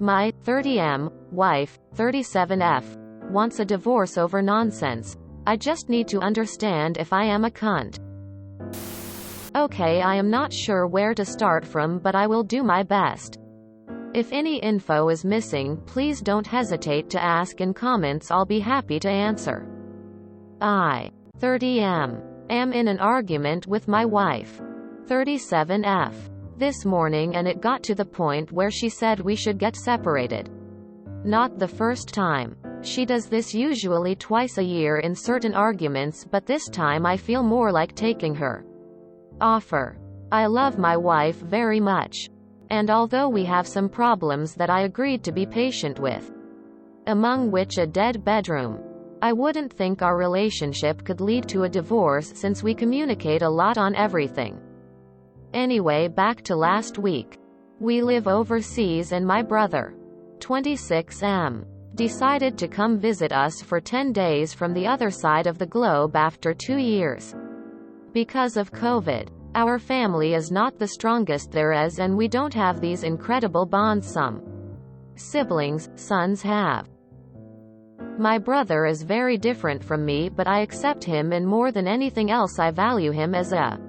My 30M wife, 37F, wants a divorce over nonsense. I just need to understand if I am a cunt. Okay, I am not sure where to start from, but I will do my best. If any info is missing, please don't hesitate to ask in comments. I'll be happy to answer. I, 30M, am in an argument with my wife, 37F, this morning, and it got to the point where she said we should get separated. Not the first time. She does this usually twice a year in certain arguments, but this time I feel more like taking her offer. I love my wife very much. And although we have some problems that I agreed to be patient with, among which a dead bedroom, I wouldn't think our relationship could lead to a divorce since we communicate a lot on everything. Anyway, back to last week. We live overseas and my brother, 26M, decided to come visit us for 10 days from the other side of the globe after 2 years. Because of COVID, our family is not the strongest there is, and we don't have these incredible bonds some siblings, sons have. My brother is very different from me, but I accept him, and more than anything else I value him as a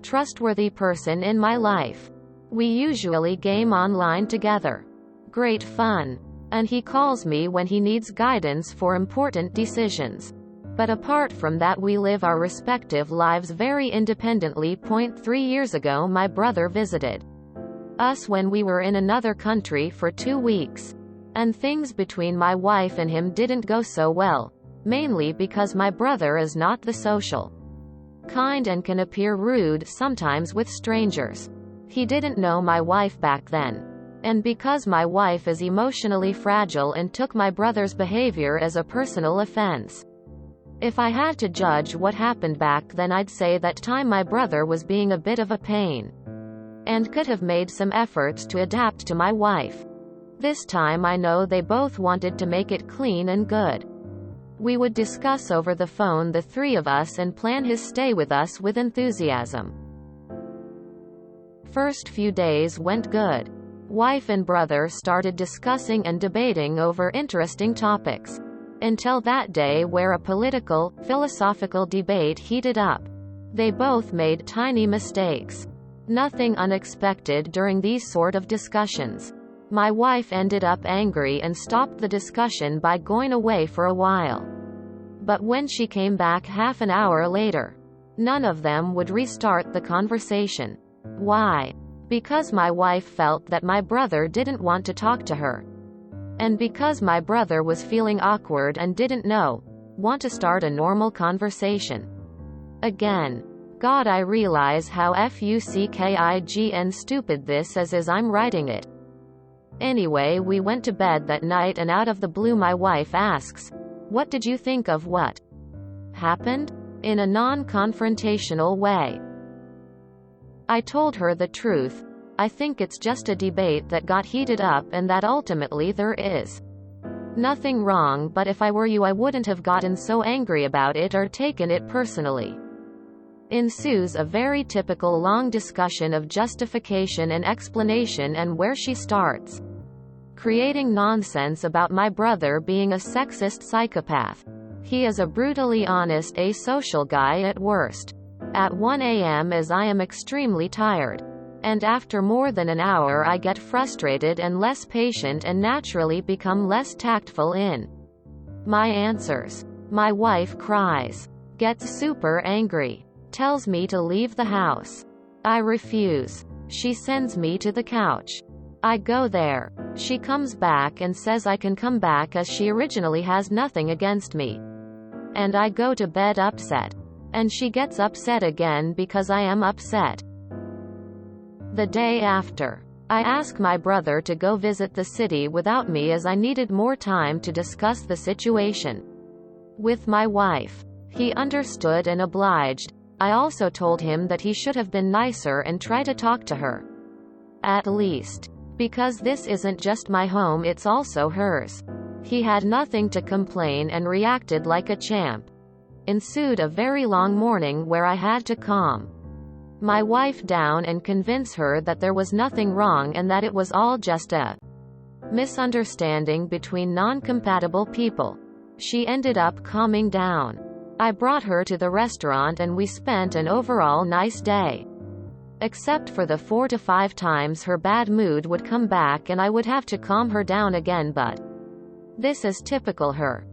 trustworthy person in my life. We usually game online together. Great fun. And he calls me when he needs guidance for important decisions. But apart from that, we live our respective lives very independently. 3 years ago, my brother visited us when we were in another country for 2 weeks. And things between my wife and him didn't go so well, mainly because my brother is not the social kind and can appear rude sometimes with strangers. He didn't know my wife back then. And because my wife is emotionally fragile and took my brother's behavior as a personal offense. If I had to judge what happened back then, I'd say that time my brother was being a bit of a pain and could have made some efforts to adapt to my wife. This time I know they both wanted to make it clean and good. We would discuss over the phone, the three of us, and plan his stay with us with enthusiasm. First few days went good. Wife and brother started discussing and debating over interesting topics. Until that day where a political, philosophical debate heated up. They both made tiny mistakes. Nothing unexpected during these sort of discussions. My wife ended up angry and stopped the discussion by going away for a while. But when she came back half an hour later, none of them would restart the conversation. Why? Because my wife felt that my brother didn't want to talk to her. And because my brother was feeling awkward and didn't want to start a normal conversation. Again. God, I realize how fucking stupid this is as I'm writing it. Anyway, we went to bed that night, and out of the blue my wife asks, "What did you think of what happened?" in a non-confrontational way. I told her the truth. I think it's just a debate that got heated up and that ultimately there is nothing wrong, but if I were you, I wouldn't have gotten so angry about it or taken it personally. Ensues a very typical long discussion of justification and explanation, and where she starts creating nonsense about my brother being a sexist psychopath. He is a brutally honest, asocial guy at worst. At 1 a.m. as I am extremely tired. And after more than an hour I get frustrated and less patient and naturally become less tactful in my answers. My wife cries, gets super angry, tells me to leave the house. I refuse. She sends me to the couch. I go there. She comes back and says I can come back as she originally has nothing against me. And I go to bed upset. And she gets upset again because I am upset. The day after, I ask my brother to go visit the city without me as I needed more time to discuss the situation with my wife. He understood and obliged. I also told him that he should have been nicer and try to talk to her. At least. Because this isn't just my home, it's also hers. He had nothing to complain and reacted like a champ. Ensued a very long morning where I had to calm my wife down and convince her that there was nothing wrong and that it was all just a misunderstanding between non-compatible people. She ended up calming down. I brought her to the restaurant and we spent an overall nice day. Except for the 4 to 5 times her bad mood would come back and I would have to calm her down again, but this is typical her.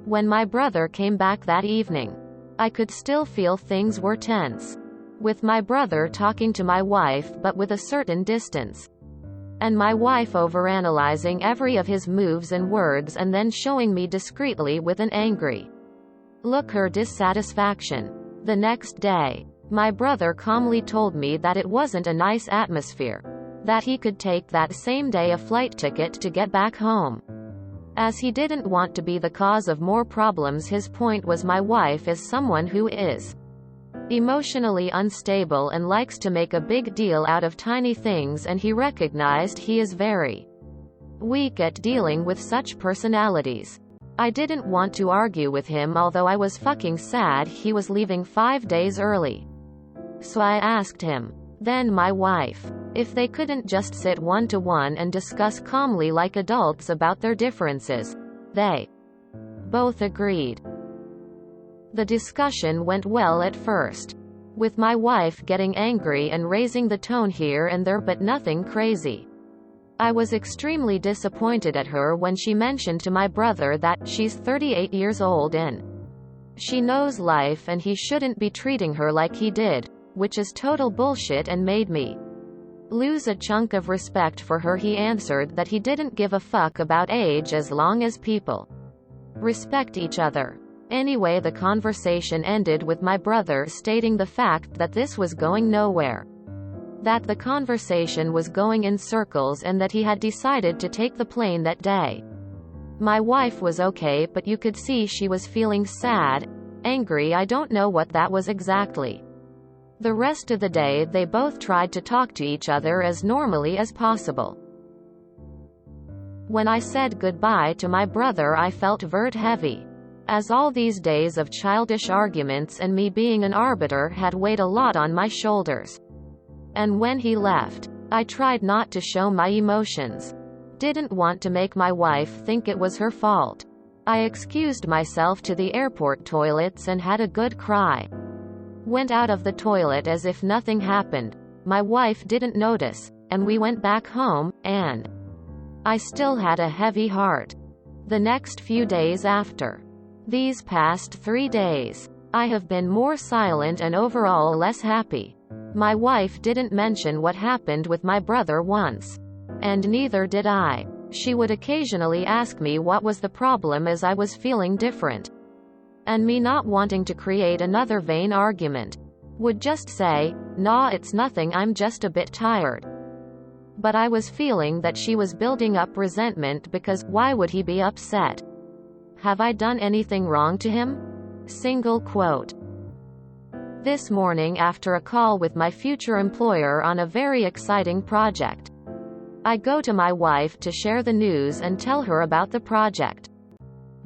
When my brother came back that evening, I could still feel things were tense. With my brother talking to my wife but with a certain distance. And my wife overanalyzing every of his moves and words and then showing me discreetly with an angry look her dissatisfaction. The next day, my brother calmly told me that it wasn't a nice atmosphere, that he could take that same day a flight ticket to get back home. As he didn't want to be the cause of more problems. His point was my wife is someone who is emotionally unstable and likes to make a big deal out of tiny things, and he recognized he is very weak at dealing with such personalities. I didn't want to argue with him, although I was fucking sad he was leaving 5 days early. So I asked him, then my wife, if they couldn't just sit one-to-one and discuss calmly like adults about their differences. They both agreed. The discussion went well at first, with my wife getting angry and raising the tone here and there, but nothing crazy. I was extremely disappointed at her when she mentioned to my brother that she's 38 years old and she knows life and he shouldn't be treating her like he did, which is total bullshit, and made me lose a chunk of respect for her. He answered that he didn't give a fuck about age as long as people respect each other. Anyway, the conversation ended with my brother stating the fact that this was going nowhere, that the conversation was going in circles, and that he had decided to take the plane that day. My wife was okay, but you could see she was feeling sad, angry. I don't know what that was exactly. The rest of the day they both tried to talk to each other as normally as possible. When I said goodbye to my brother, I felt very heavy, as all these days of childish arguments and me being an arbiter had weighed a lot on my shoulders. And when he left, I tried not to show my emotions. Didn't want to make my wife think it was her fault. I excused myself to the airport toilets and had a good cry. Went out of the toilet as if nothing happened. My wife didn't notice, and we went back home, and I still had a heavy heart. The next few days after these past 3 days, I have been more silent and overall less happy. My wife didn't mention what happened with my brother once. And neither did I. She would occasionally ask me what was the problem, as I was feeling different. And me not wanting to create another vain argument, would just say, "Nah, it's nothing, I'm just a bit tired." But I was feeling that she was building up resentment, because why would he be upset? Have I done anything wrong to him? Single quote. This morning, after a call with my future employer on a very exciting project, I go to my wife to share the news and tell her about the project.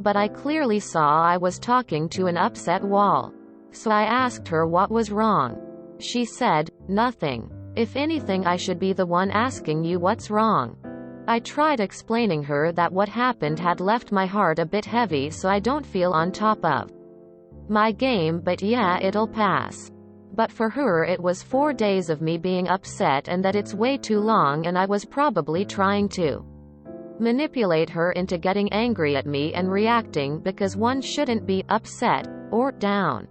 But I clearly saw I was talking to an upset wall. So I asked her what was wrong. She said, "Nothing. If anything, I should be the one asking you what's wrong." I tried explaining her that what happened had left my heart a bit heavy, so I don't feel on top of my game, but yeah, it'll pass. But for her it was 4 days of me being upset, and that it's way too long, and I was probably trying to manipulate her into getting angry at me and reacting, because one shouldn't be upset or down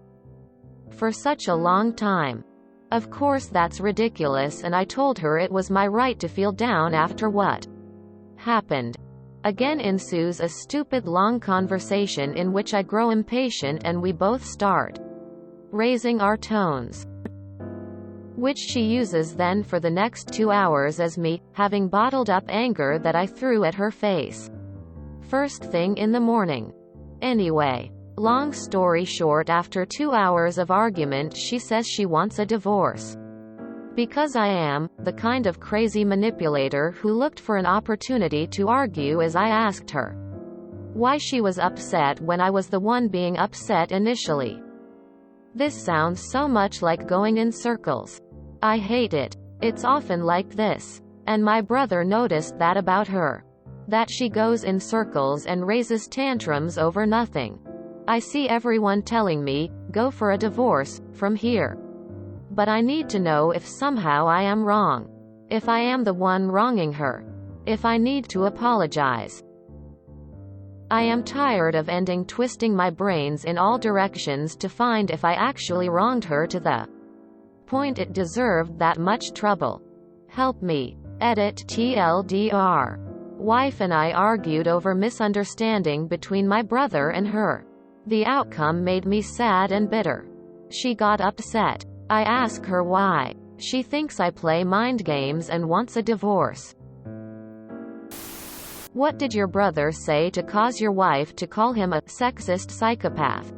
for such a long time. Of course that's ridiculous, and I told her it was my right to feel down after what happened. Again ensues a stupid long conversation in which I grow impatient and we both start raising our tones, which she uses then for the next 2 hours as me having bottled up anger that I threw at her face first thing in the morning. Anyway, long story short, after 2 hours of argument, she says she wants a divorce. Because I am the kind of crazy manipulator who looked for an opportunity to argue, as I asked her why she was upset when I was the one being upset initially. This sounds so much like going in circles. I hate it. It's often like this. And my brother noticed that about her. That she goes in circles and raises tantrums over nothing. I see everyone telling me, go for a divorce, from here. But I need to know if somehow I am wrong. If I am the one wronging her. If I need to apologize. I am tired of twisting my brains in all directions to find if I actually wronged her to the point it deserved that much trouble. Help me. Edit TLDR. Wife and I argued over misunderstanding between my brother and her. The outcome made me sad and bitter. She got upset. I ask her why. She thinks I play mind games and wants a divorce. What did your brother say to cause your wife to call him a sexist psychopath?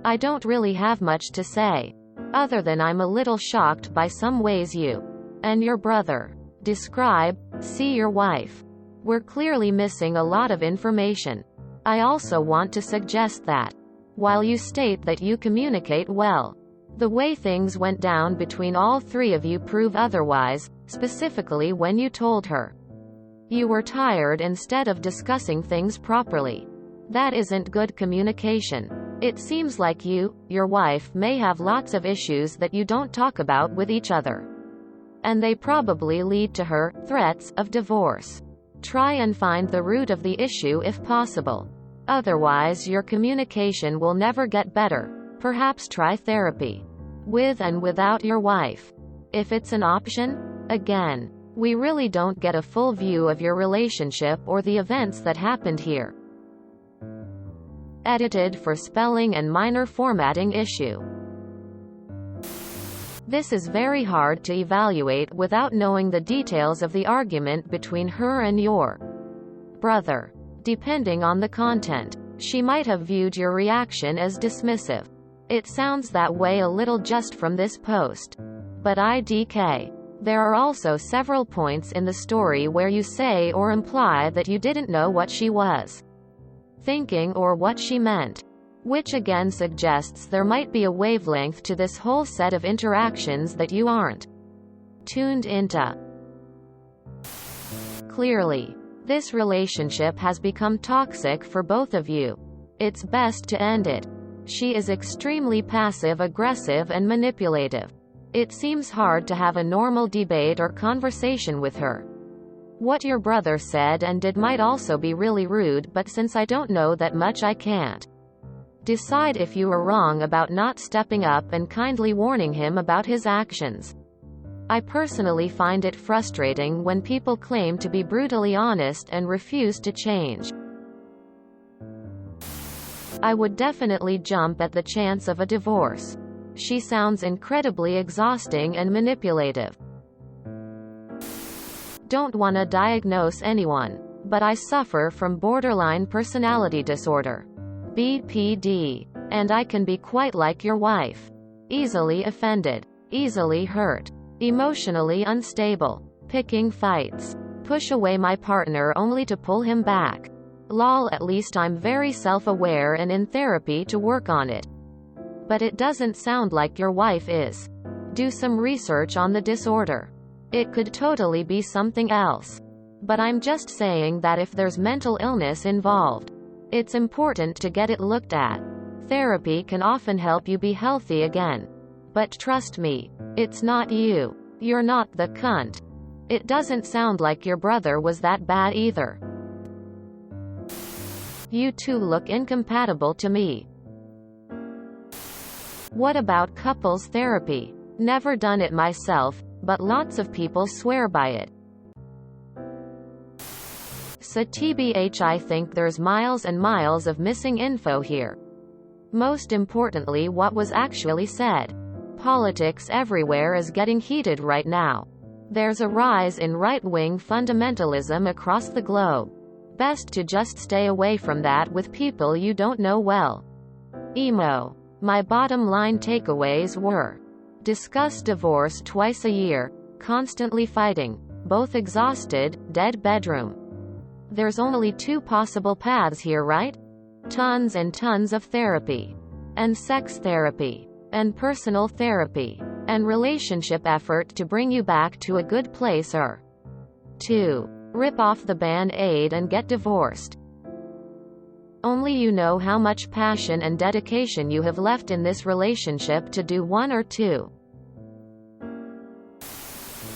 I don't really have much to say. Other than I'm a little shocked by some ways you and your brother describe, see your wife. We're clearly missing a lot of information. I also want to suggest that, while you state that you communicate well, the way things went down between all three of you prove otherwise, specifically when you told her you were tired instead of discussing things properly. That isn't good communication. It seems like you, your wife, may have lots of issues that you don't talk about with each other. And they probably lead to her threats of divorce. Try and find the root of the issue if possible. Otherwise, your communication will never get better. Perhaps try therapy. With and without your wife. If it's an option. Again, we really don't get a full view of your relationship or the events that happened here. Edited for spelling and minor formatting issue. This is very hard to evaluate without knowing the details of the argument between her and your brother. Depending on the content, she might have viewed your reaction as dismissive. It sounds that way a little just from this post. But IDK. There are also several points in the story where you say or imply that you didn't know what she was thinking or what she meant. Which again suggests there might be a wavelength to this whole set of interactions that you aren't tuned into. Clearly, this relationship has become toxic for both of you. It's best to end it. She is extremely passive-aggressive and manipulative. It seems hard to have a normal debate or conversation with her. What your brother said and did might also be really rude, but since I don't know that much, I can't decide if you were wrong about not stepping up and kindly warning him about his actions. I personally find it frustrating when people claim to be brutally honest and refuse to change. I would definitely jump at the chance of a divorce. She sounds incredibly exhausting and manipulative. Don't want to diagnose anyone, but I suffer from borderline personality disorder, BPD, and I can be quite like your wife. Easily offended, easily hurt, emotionally unstable, picking fights, push away my partner only to pull him back. Lol, at least I'm very self-aware and in therapy to work on it. But it doesn't sound like your wife is. Do some research on the disorder. It could totally be something else. But I'm just saying that if there's mental illness involved, it's important to get it looked at. Therapy can often help you be healthy again. But trust me, it's not you. You're not the cunt. It doesn't sound like your brother was that bad either. You two look incompatible to me. What about couples therapy? Never done it myself, but lots of people swear by it. So TBH, I think there's miles and miles of missing info here. Most importantly, what was actually said. Politics everywhere is getting heated right now. There's a rise in right-wing fundamentalism across the globe. Best to just stay away from that with people you don't know well. Emo. My bottom line takeaways were: discuss divorce twice a year, constantly fighting, both exhausted, dead bedroom. There's only two possible paths here, right? Tons and tons of therapy. And sex therapy. And personal therapy. and relationship effort to bring you back to a good place, or 2. Rip off the band-aid and get divorced. Only you know how much passion and dedication you have left in this relationship to do one or two.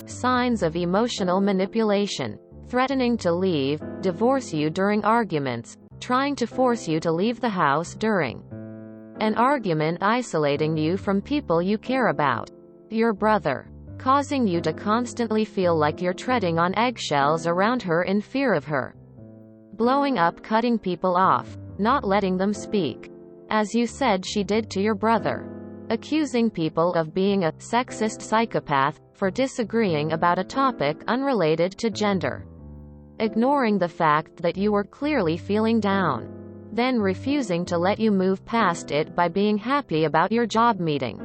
Signs of emotional manipulation: threatening to leave, divorce you during arguments, trying to force you to leave the house during an argument, isolating you from people you care about, your brother, causing you to constantly feel like you're treading on eggshells around her in fear of her, blowing up, cutting people off, not letting them speak, as you said she did to your brother, accusing people of being a sexist psychopath for disagreeing about a topic unrelated to gender, ignoring the fact that you were clearly feeling down, then refusing to let you move past it by being happy about your job meeting.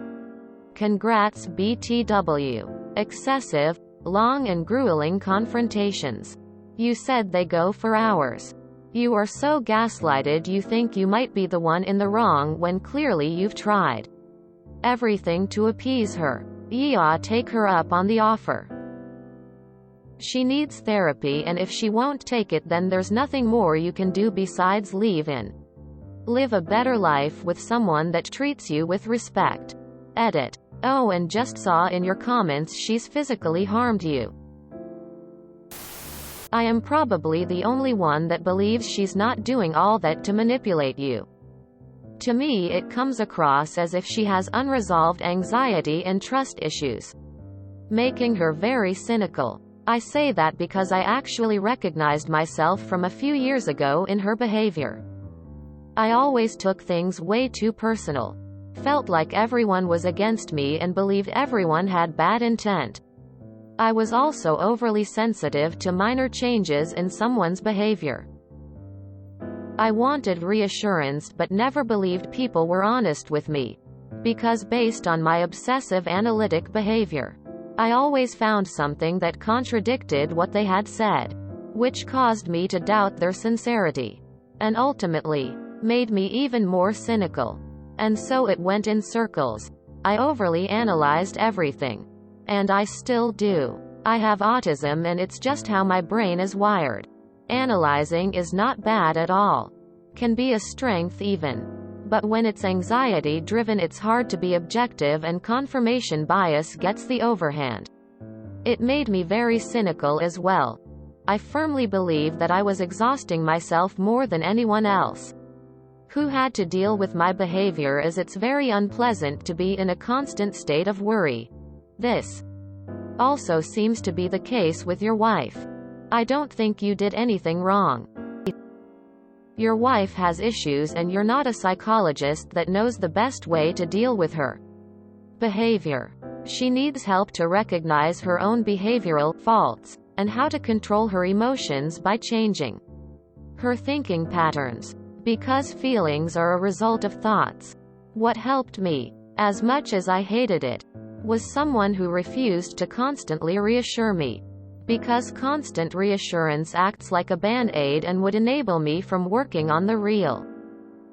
Congrats BTW. Excessive, long and grueling confrontations. You said they go for hours. You are so gaslighted you think you might be the one in the wrong when clearly you've tried everything to appease her. Yeah, take her up on the offer. She needs therapy, and if she won't take it, then there's nothing more you can do besides leave and live a better life with someone that treats you with respect. Edit. Oh, and just saw in your comments she's physically harmed you. I am probably the only one that believes she's not doing all that to manipulate you. To me, it comes across as if she has unresolved anxiety and trust issues, making her very cynical. I say that because I actually recognized myself from a few years ago in her behavior. I always took things way too personal, felt like everyone was against me, and believed everyone had bad intent. I was also overly sensitive to minor changes in someone's behavior. I wanted reassurance but never believed people were honest with me, because based on my obsessive analytic behavior, I always found something that contradicted what they had said, which caused me to doubt their sincerity, and ultimately made me even more cynical. And so it went in circles. I overly analyzed everything. And I still do. I have autism, and it's just how my brain is wired. Analyzing is not bad at all. Can be a strength even. But when it's anxiety-driven, it's hard to be objective, and confirmation bias gets the overhand. It made me very cynical as well. I firmly believe that I was exhausting myself more than anyone else who had to deal with my behavior, as it's very unpleasant to be in a constant state of worry. This also seems to be the case with your wife. I don't think you did anything wrong. Your wife has issues, and you're not a psychologist that knows the best way to deal with her behavior. She needs help to recognize her own behavioral faults, and how to control her emotions by changing her thinking patterns. Because feelings are a result of thoughts. What helped me, as much as I hated it, was someone who refused to constantly reassure me. Because constant reassurance acts like a band-aid and would enable me from working on the real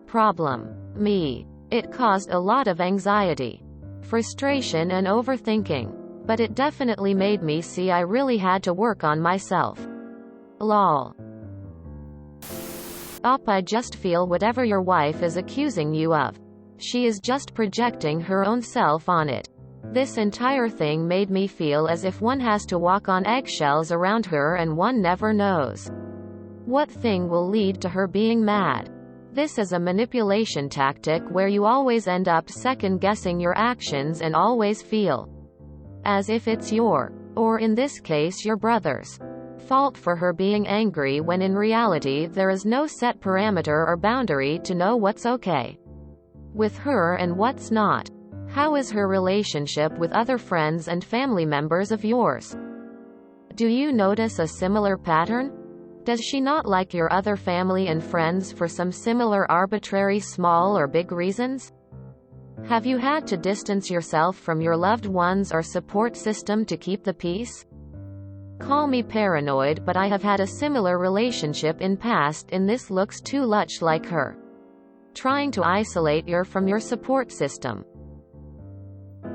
problem, me. It caused a lot of anxiety, frustration, and overthinking. But it definitely made me see I really had to work on myself. Lol. I just feel whatever your wife is accusing you of, she is just projecting her own self on it. This entire thing made me feel as if one has to walk on eggshells around her, and one never knows what thing will lead to her being mad. This is a manipulation tactic where you always end up second-guessing your actions and always feel as if it's your, or in this case your brother's, fault for her being angry, when in reality there is no set parameter or boundary to know what's okay with her and what's not. How is her relationship with other friends and family members of yours? Do you notice a similar pattern? Does she not like your other family and friends for some similar arbitrary small or big reasons? Have you had to distance yourself from your loved ones or support system to keep the peace? Call me paranoid, but I have had a similar relationship in past, and this looks too much like her trying to isolate you from your support system.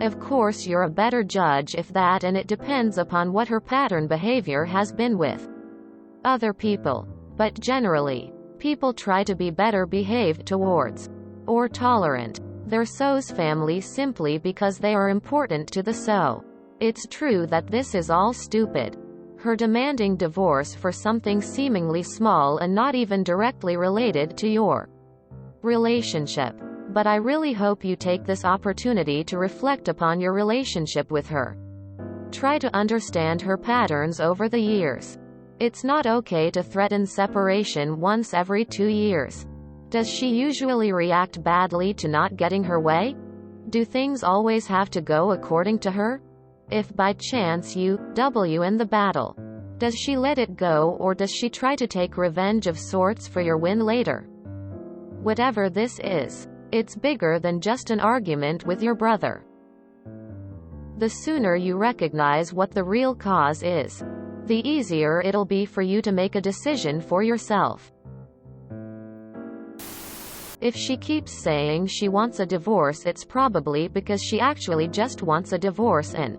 Of course you're a better judge if that, and it depends upon what her pattern behavior has been with other people. But generally, people try to be better behaved towards, or tolerant, their so's family simply because they are important to the so. It's true that this is all stupid. Her demanding divorce for something seemingly small and not even directly related to your relationship. But I really hope you take this opportunity to reflect upon your relationship with her. Try to understand her patterns over the years. It's not okay to threaten separation once every 2 years. Does she usually react badly to not getting her way? Do things always have to go according to her? If by chance you win the battle, does she let it go, or does she try to take revenge of sorts for your win later? Whatever this is, it's bigger than just an argument with your brother. The sooner you recognize what the real cause is, the easier it'll be for you to make a decision for yourself. If she keeps saying she wants a divorce, it's probably because she actually just wants a divorce and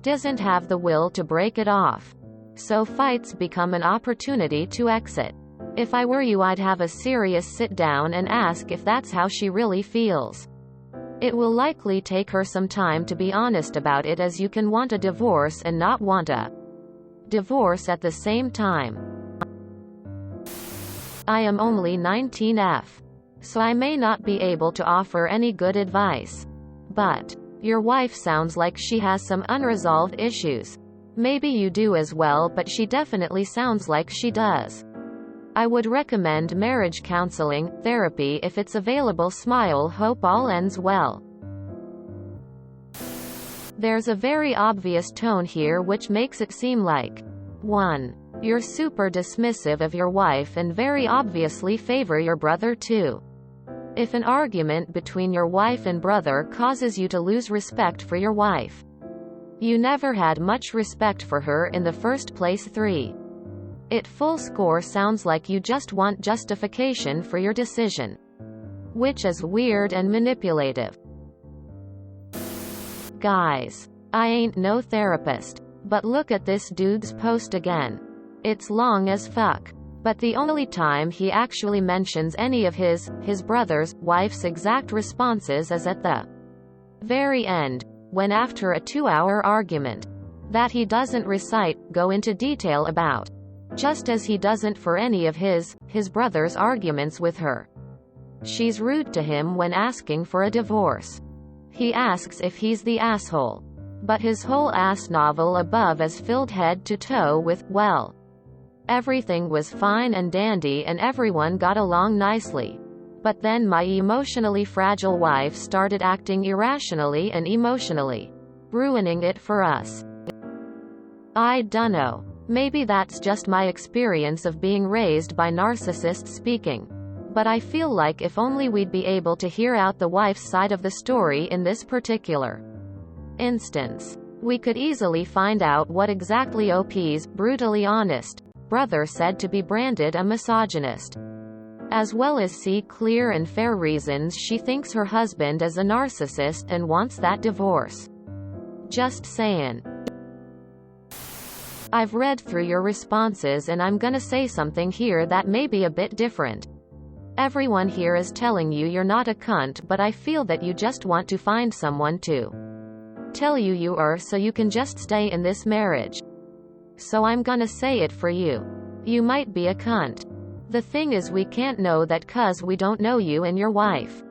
doesn't have the will to break it off. So fights become an opportunity to exit. If I were you, I'd have a serious sit down and ask if that's how she really feels. It will likely take her some time to be honest about it, as you can want a divorce and not want a divorce at the same time. I am only 19F, so I may not be able to offer any good advice. But your wife sounds like she has some unresolved issues. Maybe you do as well, but she definitely sounds like she does. I would recommend marriage counseling, therapy if it's available. Smile. Hope all ends well. There's a very obvious tone here which makes it seem like 1. You're super dismissive of your wife and very obviously favor your brother too. If an argument between your wife and brother causes you to lose respect for your wife, you never had much respect for her in the first place. 3. It full score sounds like you just want justification for your decision, which is weird and manipulative. Guys, I ain't no therapist, but look at this dude's post again. It's long as fuck. But the only time he actually mentions any of his brother's wife's exact responses is at the very end, when after a 2-hour argument that he doesn't go into detail about, just as he doesn't for any of his brother's arguments with her. She's rude to him when asking for a divorce. He asks if he's the asshole, but his whole ass novel above is filled head to toe with, well, everything was fine and dandy and everyone got along nicely. But then my emotionally fragile wife started acting irrationally and emotionally, ruining it for us. I dunno. Maybe that's just my experience of being raised by narcissists speaking. But I feel like if only we'd be able to hear out the wife's side of the story in this particular instance, we could easily find out what exactly OP's brutally honest brother said to be branded a misogynist, as well as see clear and fair reasons she thinks her husband is a narcissist and wants that divorce. Just saying. I've read through your responses and I'm gonna say something here that may be a bit different. Everyone here is telling you you're not a cunt, but I feel that you just want to find someone to tell you you are, so you can just stay in this marriage. So I'm gonna say it for you. You might be a cunt. The thing is, we can't know that 'cause we don't know you and your wife.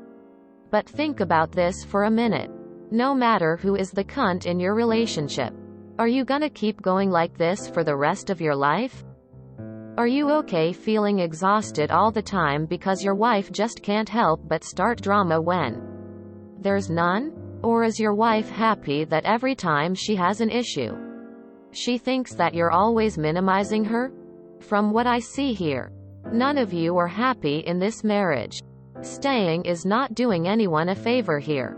But think about this for a minute. No matter who is the cunt in your relationship, are you gonna keep going like this for the rest of your life? Are you okay feeling exhausted all the time because your wife just can't help but start drama when there's none? Or is your wife happy that every time she has an issue, she thinks that you're always minimizing her? From what I see here, none of you are happy in this marriage. Staying is not doing anyone a favor here.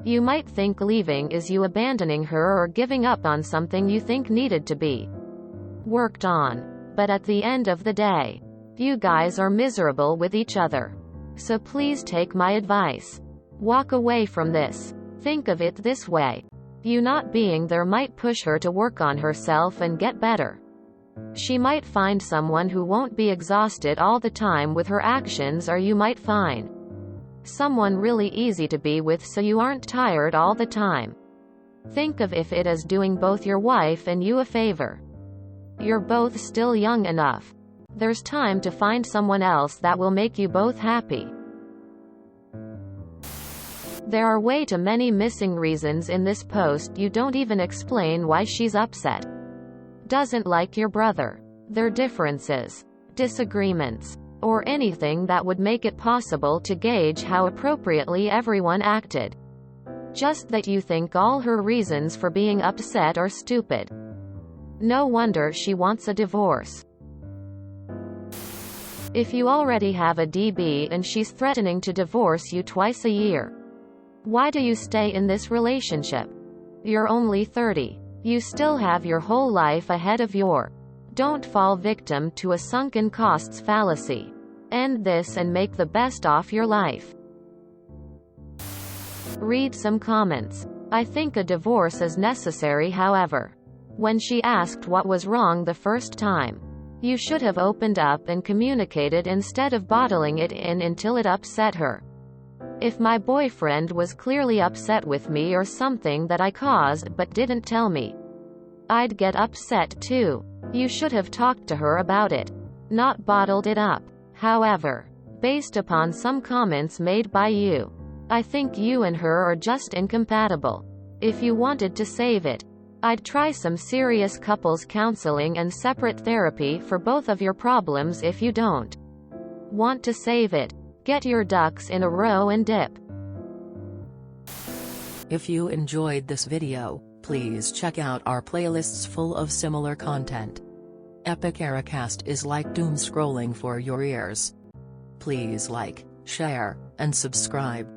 You might think leaving is you abandoning her or giving up on something you think needed to be worked on. But at the end of the day, you guys are miserable with each other. So please take my advice. Walk away from this. Think of it this way. You not being there might push her to work on herself and get better. She might find someone who won't be exhausted all the time with her actions, or you might find someone really easy to be with so you aren't tired all the time. Think of it as doing both your wife and you a favor. You're both still young enough. There's time to find someone else that will make you both happy. There are way too many missing reasons in this post. You don't even explain why she's upset. Doesn't like your brother. Their differences, disagreements, or anything that would make it possible to gauge how appropriately everyone acted. Just that you think all her reasons for being upset are stupid. No wonder she wants a divorce. If you already have a DB and she's threatening to divorce you twice a year, why do you stay in this relationship? You're only 30. You still have your whole life ahead of you. Don't fall victim to a sunken costs fallacy. End this and make the best of your life. Read some comments. I think a divorce is necessary, however. When she asked what was wrong the first time, you should have opened up and communicated instead of bottling it in until it upset her. If my boyfriend was clearly upset with me or something that I caused but didn't tell me, I'd get upset too. You should have talked to her about it, not bottled it up. However, based upon some comments made by you, I think you and her are just incompatible. If you wanted to save it, I'd try some serious couples counseling and separate therapy for both of your problems. If you don't want to save it, get your ducks in a row and dip. If you enjoyed this video, please check out our playlists full of similar content. Epic Ericast is like doom scrolling for your ears. Please like, share, and subscribe.